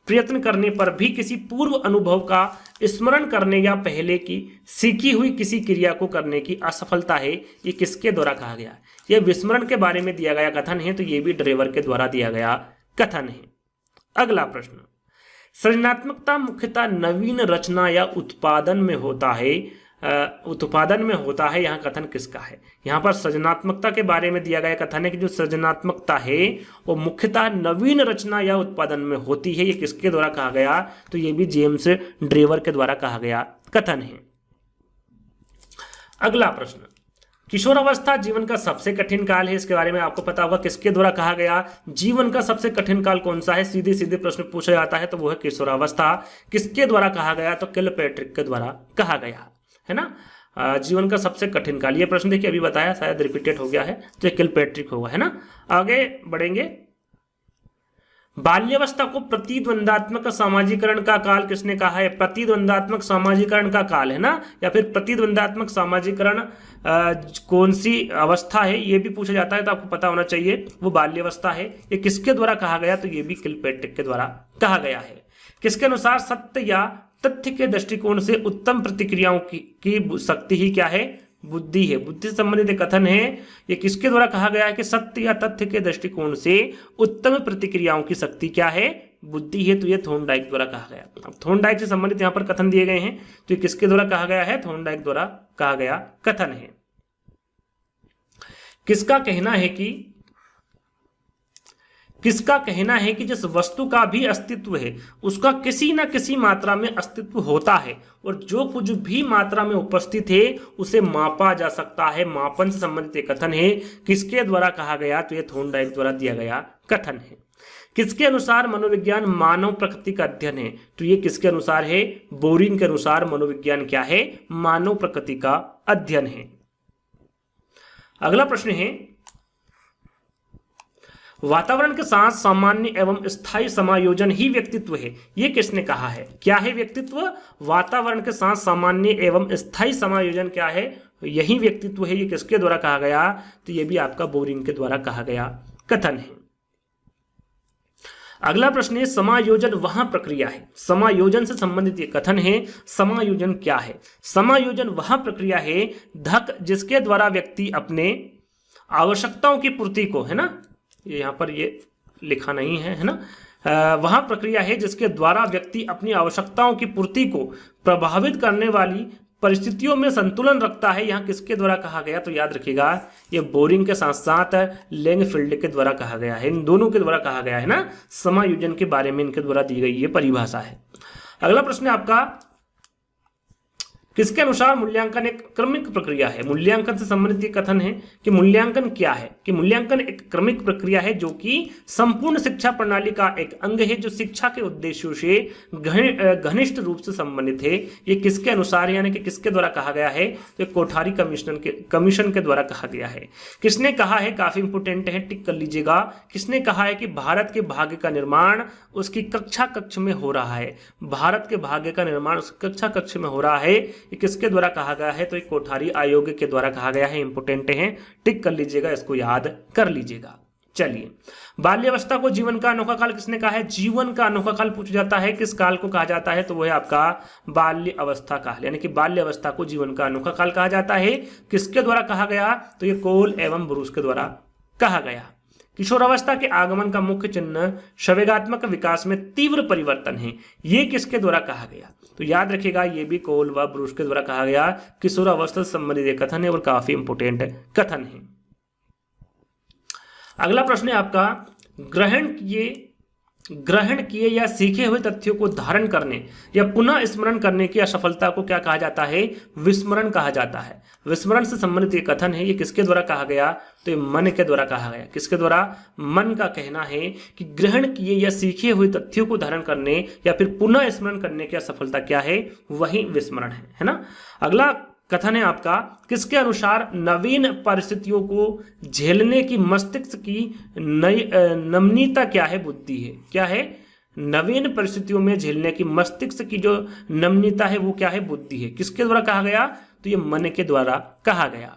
प्रयत्न करने पर भी किसी पूर्व अनुभव का स्मरण करने या पहले की सीखी हुई किसी क्रिया को करने की असफलता है। ये किसके द्वारा कहा गया? यह विस्मरण के बारे में दिया गया कथन है। तो यह भी ड्रेवर के द्वारा दिया गया कथन है। अगला प्रश्न, सृजनात्मकता मुख्यतः नवीन रचना या उत्पादन में होता है। यहाँ कथन किसका है? यहाँ पर सृजनात्मकता के बारे में दिया गया कथन है कि जो सृजनात्मकता है वो मुख्यतः नवीन रचना या उत्पादन में होती है। ये किसके द्वारा कहा गया? तो ये भी जेम्स ड्रेवर के द्वारा कहा गया कथन है। अगला प्रश्न, किशोरावस्था जीवन का सबसे कठिन काल है। इसके बारे में आपको पता होगा किसके द्वारा कहा गया? जीवन का सबसे कठिन काल कौन सा है? सीधे सीधे प्रश्न पूछा जाता है तो वो है किशोरावस्था। किसके द्वारा कहा गया? तो किलपैट्रिक के द्वारा कहा गया है ना। जीवन का सबसे कठिन काल, ये प्रश्न देखिए अभी बताया, शायद रिपीटेड हो गया है, तो ये किलपैट्रिक होगा, है ना। आगे बढ़ेंगे, बाल्यावस्था को प्रतिद्वंदात्मक सामाजिकरण का काल किसने कहा है? प्रतिद्वंदात्मक सामाजिकरण का काल, है ना, या फिर प्रतिद्वंदात्मक सामाजिकरण कौन सी अवस्था है ये भी पूछा जाता है तो आपको पता होना चाहिए वो बाल्यावस्था है। ये किसके द्वारा कहा गया? तो ये भी किलपैट्रिक के द्वारा कहा गया है। किसके अनुसार सत्य या तथ्य के दृष्टिकोण से उत्तम प्रतिक्रियाओं की शक्ति ही क्या है? बुद्धि है। बुद्धि से संबंधित कथन है। ये किसके द्वारा कहा गया है कि सत्य या तथ्य के दृष्टिकोण से उत्तम प्रतिक्रियाओं की शक्ति क्या है? बुद्धि है। तो ये थॉर्नडाइक द्वारा कहा गया। अब थॉर्नडाइक से संबंधित यहाँ पर कथन दिए गए हैं तो ये किसके द्वारा कहा गया है? थॉर्नडाइक द्वारा कहा गया कथन है। किसका कहना है कि जिस वस्तु का भी अस्तित्व है उसका किसी न किसी मात्रा में अस्तित्व होता है और जो कुछ भी मात्रा में उपस्थित है उसे मापा जा सकता है। मापन से संबंधित कथन है। किसके द्वारा कहा गया? तो यह थॉर्नडाइक द्वारा दिया गया कथन है। किसके अनुसार मनोविज्ञान मानव प्रकृति का अध्ययन है? तो ये किसके अनुसार है? बोरिंग के अनुसार मनोविज्ञान क्या है? मानव प्रकृति का अध्ययन है। अगला प्रश्न है, वातावरण के साथ सामान्य एवं स्थायी समायोजन ही व्यक्तित्व है। ये किसने कहा है? क्या है व्यक्तित्व? वातावरण के साथ सामान्य एवं स्थायी समायोजन क्या है? यही व्यक्तित्व है। ये किसके द्वारा कहा गया? तो ये भी आपका बोरिंग के द्वारा कहा गया कथन है। अगला प्रश्न है, समायोजन वह प्रक्रिया है। समायोजन से संबंधित ये कथन है। समायोजन क्या है? समायोजन वह प्रक्रिया है धक जिसके द्वारा व्यक्ति अपने आवश्यकताओं की पूर्ति को, है ना, ये यहाँ पर ये लिखा नहीं है ना, वह प्रक्रिया है जिसके द्वारा व्यक्ति अपनी आवश्यकताओं की पूर्ति को प्रभावित करने वाली परिस्थितियों में संतुलन रखता है। यहाँ किसके द्वारा कहा गया? तो याद रखिएगा ये बोरिंग के साथ साथ लैंगफील्ड के द्वारा कहा गया है। इन दोनों के द्वारा कहा गया है ना। समायोजन के बारे में इनके द्वारा दी गई ये परिभाषा है। अगला प्रश्न है आपका, किसके अनुसार मूल्यांकन एक क्रमिक प्रक्रिया है? मूल्यांकन से संबंधित ये कथन है कि मूल्यांकन क्या है, कि मूल्यांकन एक क्रमिक प्रक्रिया है जो कि संपूर्ण शिक्षा प्रणाली का एक अंग है, जो शिक्षा के उद्देश्यों से घनिष्ठ रूप से संबंधित है। ये किसके अनुसार यानी कि किसके द्वारा कहा गया है? तो कोठारी कमीशन के द्वारा कहा गया है। किसने कहा है? काफी इंपोर्टेंट है, टिक कर लीजिएगा। किसने कहा है कि भारत के भाग्य का निर्माण उसकी कक्षा कक्ष में हो रहा है? भारत के भाग्य का निर्माण उसकी कक्षा कक्ष में हो रहा है, ये किसके द्वारा कहा गया है? तो एक कोठारी आयोग के द्वारा कहा गया है। इंपोर्टेंट है, टिक कर लीजिएगा, इसको याद कर लीजिएगा। चलिए, बाल्यावस्था को जीवन का अनोखा काल किसने कहा है? जीवन का अनोखा काल पूछा जाता है, किस काल को कहा जाता है? तो वो है आपका बाल्य अवस्था काल, यानी कि बाल्य अवस्था को जीवन का अनोखा काल कहा जाता है। किसके द्वारा कहा गया? तो ये कोल एवं ब्रूस के द्वारा कहा गया। किशोरावस्था के आगमन का मुख्य चिन्ह संवेगात्मक विकास में तीव्र परिवर्तन है, ये किसके द्वारा कहा गया? तो याद रखिएगा, ये भी कोल व ब्रूस के द्वारा कहा गया। किशोरावस्था से संबंधित कथन है और काफी इंपोर्टेंट कथन है। अगला प्रश्न है आपका, ग्रहण किए या सीखे हुए तथ्यों को धारण करने या पुनः स्मरण करने की असफलता को क्या कहा जाता है? विस्मरण कहा जाता है। विस्मरण से संबंधित ये कथन है, ये किसके द्वारा कहा गया? तो ये मन के द्वारा कहा गया। किसके द्वारा? मन का कहना है कि ग्रहण किए या सीखे हुए तथ्यों को धारण करने या फिर पुनः स्मरण करने की असफलता क्या है? वही विस्मरण है ना। अगला कथन है आपका, किसके अनुसार नवीन परिस्थितियों को झेलने की मस्तिष्क की नमनीयता क्या है? बुद्धि है। क्या है? नवीन परिस्थितियों में झेलने की मस्तिष्क की जो नमनीयता है वो क्या है? बुद्धि है। किसके द्वारा कहा गया? तो ये मन के द्वारा कहा गया।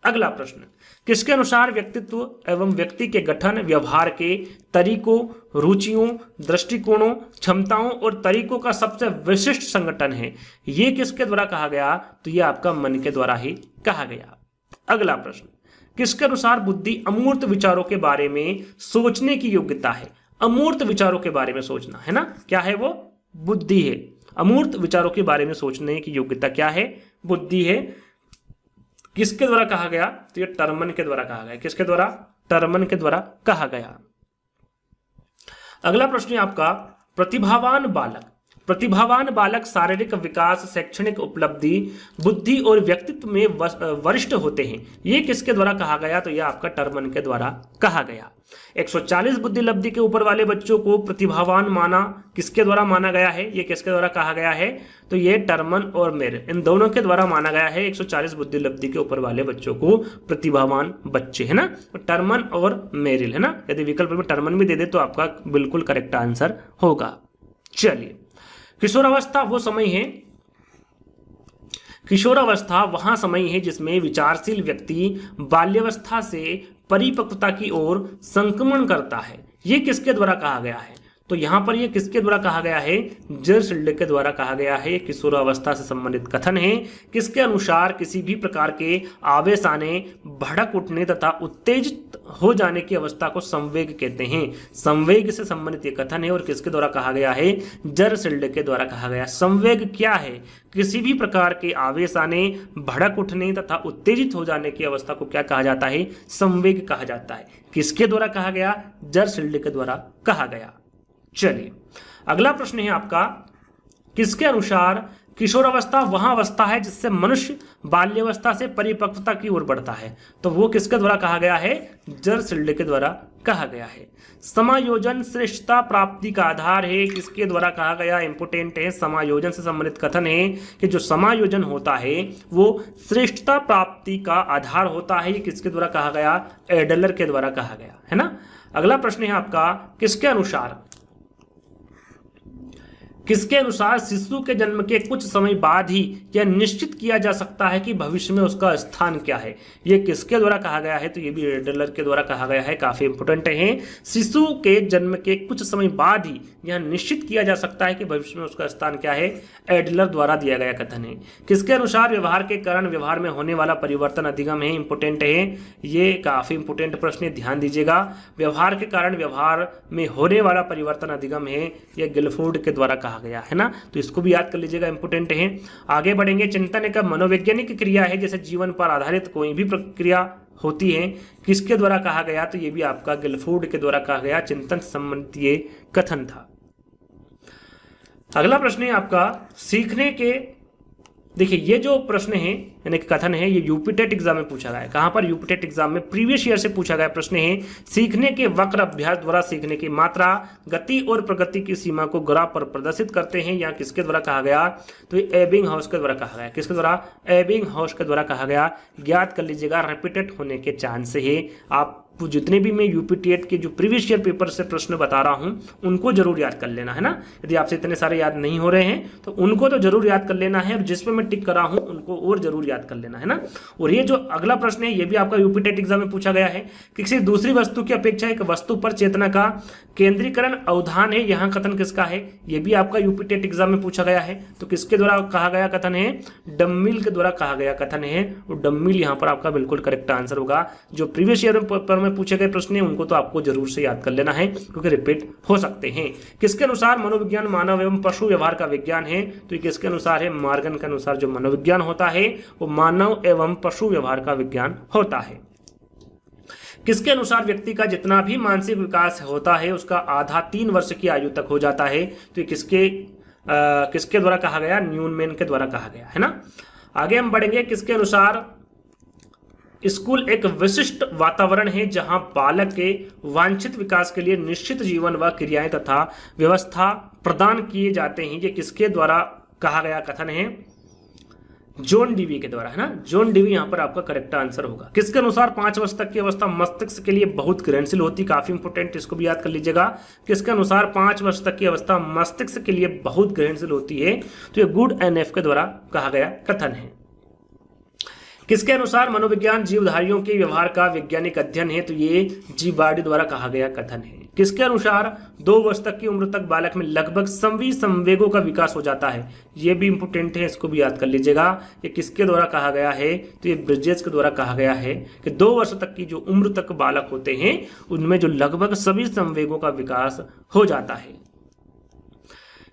अगला प्रश्न, किसके अनुसार व्यक्तित्व एवं व्यक्ति के गठन, व्यवहार के तरीकों, रुचियों, दृष्टिकोणों, क्षमताओं और तरीकों का सबसे विशिष्ट संगठन है? ये किसके द्वारा कहा गया? तो ये आपका मन के द्वारा ही कहा गया। अगला प्रश्न, किसके अनुसार बुद्धि अमूर्त विचारों के बारे में सोचने की योग्यता है? अमूर्त विचारों के बारे में सोचना है ना, क्या है वो? बुद्धि है। अमूर्त विचारों के बारे में सोचने की योग्यता क्या है? बुद्धि है। किसके द्वारा कहा गया? तो ये टर्मन के द्वारा कहा गया। किसके द्वारा? टर्मन के द्वारा कहा गया। अगला प्रश्न है आपका, प्रतिभावान बालक शारीरिक विकास, शैक्षणिक उपलब्धि, बुद्धि और व्यक्तित्व में वरिष्ठ होते हैं, ये किसके द्वारा कहा गया? तो यह आपका टर्मन के द्वारा कहा गया। 140 बुद्धि लब्धि के ऊपर वाले बच्चों को प्रतिभावान माना, किसके द्वारा माना गया है? ये किसके द्वारा कहा गया है? तो ये टर्मन और मेरिल, इन दोनों के द्वारा माना गया है। 140 बुद्धि लब्धि के ऊपर वाले बच्चों को प्रतिभावान बच्चे, है ना, टर्मन और मेरिल, है ना। यदि विकल्प में टर्मन भी दे दे तो आपका बिल्कुल करेक्ट आंसर होगा। चलिए, किशोरावस्था वह समय है जिसमें विचारशील व्यक्ति बाल्यावस्था से परिपक्वता की ओर संक्रमण करता है। ये किसके द्वारा कहा गया है? तो यहां पर ये किसके द्वारा कहा गया है? जर्सिल्ड के द्वारा कहा गया है। किशोरावस्था से संबंधित कथन है। किसके अनुसार किसी भी प्रकार के आवेश आने, भड़क उठने तथा उत्तेजित हो जाने की अवस्था को संवेग कहते हैं। संवेग से संबंधित ये कथन है और किसके द्वारा कहा गया है? जर्सिल्ड के द्वारा कहा गया। संवेग क्या है? किसी भी प्रकार के आवेश आने, भड़क उठने तथा उत्तेजित हो जाने की अवस्था को क्या कहा जाता है? संवेग कहा जाता है। किसके द्वारा कहा गया? जर्सिल्ड के द्वारा कहा गया। चलिए, अगला प्रश्न है आपका, किसके अनुसार किशोरावस्था वह अवस्था है जिससे मनुष्य बाल्यावस्था से परिपक्वता की ओर बढ़ता है? तो वो किसके द्वारा कहा गया है? जर्सिल्ड के द्वारा कहा गया है। समायोजन श्रेष्ठता प्राप्ति का आधार है, किसके द्वारा कहा गया? इंपोर्टेंट है। समायोजन से संबंधित कथन है कि जो समायोजन होता है वो श्रेष्ठता प्राप्ति का आधार होता है। ये किसके द्वारा कहा गया? एडलर के द्वारा कहा गया, है ना। अगला प्रश्न है आपका, किसके अनुसार शिशु के जन्म के कुछ समय बाद ही यह निश्चित किया जा सकता है कि भविष्य में उसका स्थान क्या है? ये किसके द्वारा कहा गया है? तो ये भी एडलर के द्वारा कहा गया है। काफी इंपोर्टेंट है। शिशु के जन्म के कुछ समय बाद ही यह निश्चित किया जा सकता है कि भविष्य में उसका स्थान क्या है? एडलर द्वारा दिया गया कथन है। किसके अनुसार व्यवहार के कारण व्यवहार में होने वाला परिवर्तन अधिगम है? इंपोर्टेंट है। ये काफी इंपोर्टेंट प्रश्न है, ध्यान दीजिएगा। व्यवहार के कारण व्यवहार में होने वाला परिवर्तन अधिगम है, यह गिलफोर्ड के द्वारा कहा गया, है ना। तो इसको भी याद कर लीजिएगा, इंपोर्टेंट है। आगे बढ़ेंगे। चिंतन एक मनोवैज्ञानिक क्रिया है, जैसे जीवन पर आधारित कोई भी प्रक्रिया होती है। किसके द्वारा कहा गया? तो ये भी आपका गिलफोर्ड के द्वारा कहा गया। चिंतन संबंधित ये कथन था। अगला प्रश्न है आपका सीखने के, देखिए ये जो प्रश्न है यानी कि कथन है, ये यूपीटेट एग्जाम में पूछा गया है। कहां पर? यूपीटेट एग्जाम में प्रीवियस ईयर से पूछा गया प्रश्न है। सीखने के वक्र अभ्यास द्वारा सीखने की मात्रा, गति और प्रगति की सीमा को ग्राफ पर प्रदर्शित करते हैं। या किसके द्वारा कहा गया? तो ये एबिंगहाउस के द्वारा कहा गया। किसके द्वारा? एबिंगहाउस के द्वारा कहा गया। ज्ञात कर लीजिएगा, रिपीटेड होने के चांस है। आप जितने भी मैं यूपीटेट के जो प्रीवियस ईयर पेपर से प्रश्न बता रहा हूं उनको जरूर याद कर लेना है ना। यदि आपसे इतने सारे याद नहीं हो रहे हैं तो उनको तो जरूर याद कर लेना है, और जिसमें मैं टिक कर रहा हूं उनको और जरूर याद कर लेना है ना। और ये जो अगला प्रश्न है ये भी आपका यूपीटेट एग्जाम में पूछा गया है कि किसी दूसरी वस्तु की अपेक्षा एक वस्तु पर चेतना का केंद्रीकरण अवधान है। यहां कथन किसका है? ये भी आपका यूपीटेट एग्जाम में पूछा गया है। तो किसके द्वारा कहा गया कथन है? डम्मिल के द्वारा कहा गया कथन है। और डम्मिल यहां पर आपका बिल्कुल करेक्ट आंसर होगा। जो प्रीवियस ईयर पेपर में पूछे गए प्रश्न है उनको तो आपको जरूर से याद कर लेना है क्योंकि रिपीट हो सकते हैं। किसके अनुसार मनोविज्ञान मानव एवं पशु व्यवहार का विज्ञान है? तो ये किसके अनुसार है? मॉर्गन के अनुसार जो मनोविज्ञान होता है वो मानव एवं पशु व्यवहार का विज्ञान होता है। किसके अनुसार व्यक्ति का जितना भी मानसिक विकास होता है उसका आधा 3 वर्ष की आयु तक हो जाता है? तो ये किसके द्वारा कहा गया? न्यूनमैन के द्वारा कहा गया है ना। आगे हम बढ़ेंगे। किसके अनुसार स्कूल एक विशिष्ट वातावरण है जहां बालक के वांछित विकास के लिए निश्चित जीवन व क्रियाएं तथा व्यवस्था प्रदान किए जाते हैं? ये किसके द्वारा कहा गया कथन है? जॉन डीवी के द्वारा है ना। जॉन डीवी यहां पर आपका करेक्ट आंसर होगा। किसके अनुसार 5 वर्ष तक की अवस्था मस्तिष्क के लिए बहुत घृणशील होती? काफी इंपोर्टेंट, इसको भी याद कर लीजिएगा। किसके अनुसार 5 वर्ष तक की अवस्था मस्तिष्क के लिए बहुत घृणशील होती है? तो ये गुड एनएफ के द्वारा कहा गया कथन है। किसके अनुसार मनोविज्ञान जीवधारियों के व्यवहार का वैज्ञानिक अध्ययन है? तो ये जीबार्डी द्वारा कहा गया कथन है। किसके अनुसार 2 वर्ष तक की उम्र तक बालक में लगभग संवी संवेगों का विकास हो जाता है? ये भी इंपोर्टेंट है, इसको भी याद कर लीजिएगा। ये किसके द्वारा कहा गया है? तो ये ब्रिजेस के द्वारा कहा गया है कि 2 वर्ष तक की जो उम्र तक बालक होते हैं उनमें जो लगभग सभी संवेगों का विकास हो जाता है।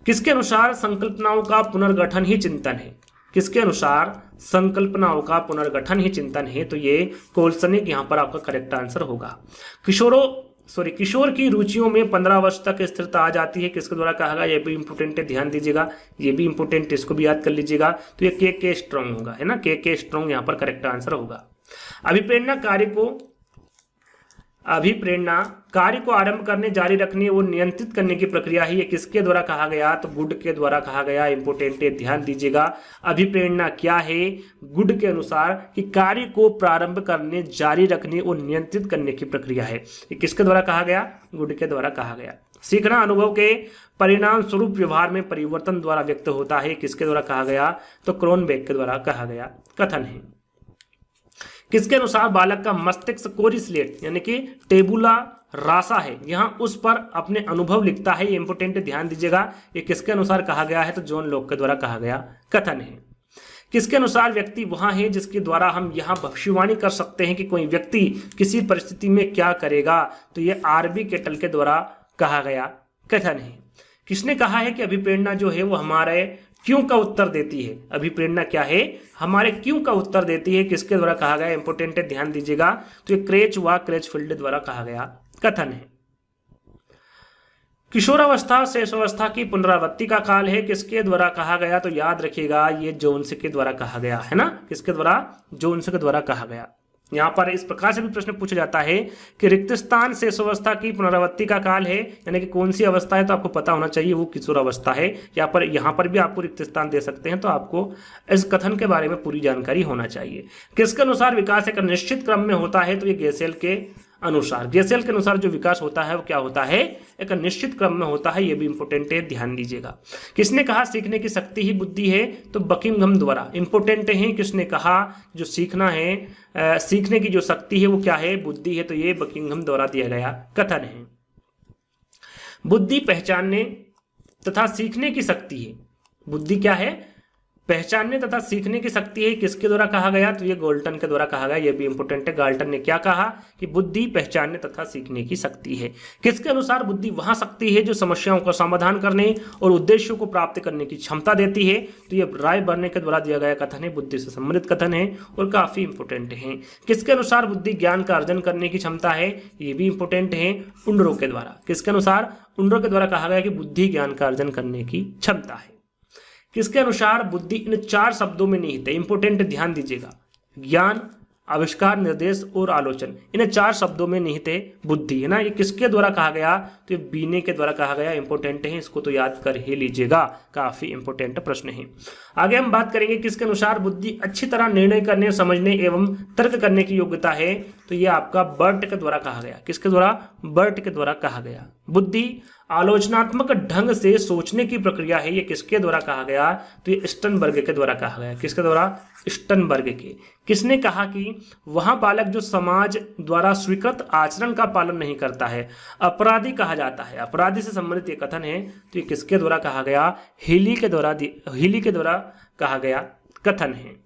किसके अनुसार संकल्पनाओं का पुनर्गठन ही चिंतन है? किसके अनुसार संकल्पनाओं का पुनर्गठन ही चिंतन है? तो ये कोल्सनिक यहां पर आपका करेक्ट आंसर होगा। किशोर की रुचियों में 15 वर्ष तक स्थिरता आ जाती है? किसके द्वारा कहा गया? ये भी इंपोर्टेंट है, ध्यान दीजिएगा। ये भी इंपोर्टेंट, इसको भी याद कर लीजिएगा। तो ये के स्ट्रॉन्ग होगा है ना। के स्ट्रॉन्ग यहां पर करेक्ट आंसर होगा। अभिप्रेरणा कार्य को आरंभ करने, जारी रखने और नियंत्रित करने की प्रक्रिया है। ये किसके द्वारा कहा गया? तो गुड के द्वारा कहा गया। इंपोर्टेंट है, ध्यान दीजिएगा। अभिप्रेरणा क्या है? गुड के अनुसार कि कार्य को प्रारंभ करने, जारी रखने और नियंत्रित करने की प्रक्रिया है। ये किसके द्वारा कहा गया? गुड के द्वारा कहा गया। सीखना अनुभव के परिणाम स्वरूप व्यवहार में परिवर्तन द्वारा व्यक्त होता है? किसके द्वारा कहा गया? तो क्रोनबेक के द्वारा कहा गया कथन है। किसके अनुसार बालक का मस्तिष्क कोरी स्लेट यानी कि टेबुला रासा है, यहां उस पर अपने अनुभव लिखता है? ये इंपोर्टेंट है, ध्यान दीजिएगा। ये किसके अनुसार कहा गया है? तो जॉन लॉक के द्वारा कहा गया कथन है। किसके अनुसार व्यक्ति वहां है जिसके द्वारा हम यहां भविष्यवाणी कर सकते हैं कि कोई व्यक्ति किसी परिस्थिति में क्या करेगा? तो ये आरबी केटल के द्वारा कहा गया कथन है। किसने कहा है कि अभिप्रेरणा जो है वो हमारे क्यों का उत्तर देती है? अभिप्रेरणा क्या है? हमारे क्यों का उत्तर देती है। किसके द्वारा कहा गया? इंपोर्टेंट है, ध्यान दीजिएगा। तो ये क्रेचफील्ड द्वारा कहा गया कथन है। किशोरावस्था शेषावस्था की पुनरावृत्ति का काल है? किसके द्वारा कहा गया? तो याद रखिएगा ये जोन्स के द्वारा कहा गया है ना। किसके द्वारा? जोन्स के द्वारा कहा गया। यहां पर इस प्रकार से भी प्रश्न पूछा जाता है कि रिक्त स्थान शेषावस्था की पुनरावृत्ति का काल है, यानी कि कौन सी अवस्था है? तो आपको पता होना चाहिए वो किशोरावस्था है। यहां पर भी आपको रिक्त स्थान दे सकते हैं, तो आपको इस कथन के बारे में पूरी जानकारी होना चाहिए। किसके अनुसार विकास एक निश्चित क्रम में होता है? तो ये गेसेल के अनुसार जो विकास होता है वो क्या होता है? एक निश्चित क्रम में होता है। ये भी इंपोर्टेंट है, ध्यान दीजिएगा। किसने कहा सीखने की शक्ति ही बुद्धि है? तो बकिंघम द्वारा। इंपोर्टेंट है, किसने कहा जो सीखना है, सीखने की जो शक्ति है वो क्या है? बुद्धि है। तो ये बकिंघम द्वारा दिया गया कथन है। बुद्धि पहचानने तथा सीखने की शक्ति है। बुद्धि क्या है? पहचानने तथा सीखने की शक्ति है, किसके द्वारा कहा गया, तो ये गाल्टन के द्वारा कहा गया। ये भी इंपॉर्टेंट है। गाल्टन ने क्या कहा कि बुद्धि पहचानने तथा सीखने की शक्ति है। किसके अनुसार बुद्धि वहां शक्ति है जो समस्याओं का समाधान करने और उद्देश्यों को प्राप्त करने की क्षमता देती है। तो ये राय बर्ने के द्वारा दिया गया कथन है, बुद्धि से संबंधित कथन है और काफी इंपॉर्टेंट है। किसके अनुसार बुद्धि ज्ञान का अर्जन करने की क्षमता है, ये भी इंपॉर्टेंट है, उंडरो के द्वारा। किसके अनुसार, उंडरो के द्वारा कहा गया कि बुद्धि ज्ञान का अर्जन करने की क्षमता है। किसके अनुसार बुद्धि इन 4 शब्दों में निहित है, इंपोर्टेंट, ध्यान दीजिएगा, ज्ञान, आविष्कार, निर्देश और आलोचन, इन 4 शब्दों में निहित है बुद्धि, है ना। ये किसके द्वारा कहा गया, तो ये बीने के द्वारा कहा गया। इंपोर्टेंट है, इसको तो याद कर ही लीजिएगा, काफी इंपोर्टेंट प्रश्न है। आगे हम बात करेंगे किसके अनुसार बुद्धि अच्छी तरह निर्णय करने, समझने एवं तर्क करने की योग्यता है, तो ये आपका बर्ट के द्वारा कहा गया। किसके द्वारा, बर्ट के द्वारा कहा गया। बुद्धि आलोचनात्मक ढंग से सोचने की प्रक्रिया है, ये किसके द्वारा कहा गया, तो ये स्टनबर्ग के द्वारा कहा गया। किसके द्वारा, स्टनबर्ग के। किसने कहा कि वह बालक जो समाज द्वारा स्वीकृत आचरण का पालन नहीं करता है अपराधी कहा जाता है। अपराधी से संबंधित ये कथन है, तो ये किसके द्वारा कहा गया, हीली के द्वारा कहा गया कथन है।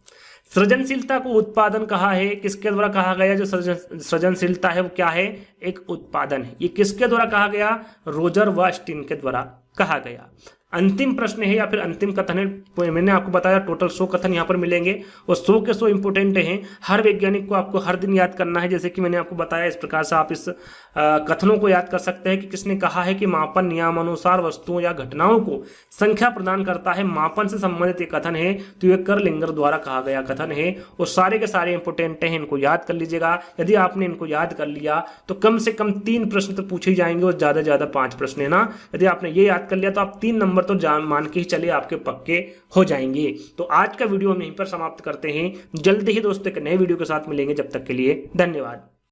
सृजनशीलता को उत्पादन कहा है, किसके द्वारा कहा गया, जो सृजनशीलता है वो क्या है, एक उत्पादन है। ये किसके द्वारा कहा गया, रोजर व स्टीन के द्वारा कहा गया। अंतिम प्रश्न है या फिर अंतिम कथन है, मैंने आपको बताया टोटल 100 कथन यहाँ पर मिलेंगे और 100 के 100 इंपोर्टेंट हैं। हर वैज्ञानिक को आपको हर दिन याद करना है, जैसे कि मैंने आपको बताया। इस प्रकार से आप इस कथनों को याद कर सकते हैं कि किसने कहा है कि मापन नियमानुसार वस्तुओं या घटनाओं को संख्या प्रदान करता है। मापन से संबंधित ये कथन है, तो ये कर्लिंगर द्वारा कहा गया कथन है और सारे के सारे इंपोर्टेंट हैं, इनको याद कर लीजिएगा। यदि आपने इनको याद कर लिया तो कम से कम 3 प्रश्न तो पूछे जाएंगे और ज्यादा से ज्यादा 5 प्रश्न, है ना। यदि आपने ये याद कर लिया तो आप 3 नंबर तो मान के ही चलिए आपके पक्के हो जाएंगे। तो आज का वीडियो हम यहीं पर समाप्त करते हैं। जल्दी ही दोस्तों एक नए वीडियो के साथ मिलेंगे, जब तक के लिए धन्यवाद।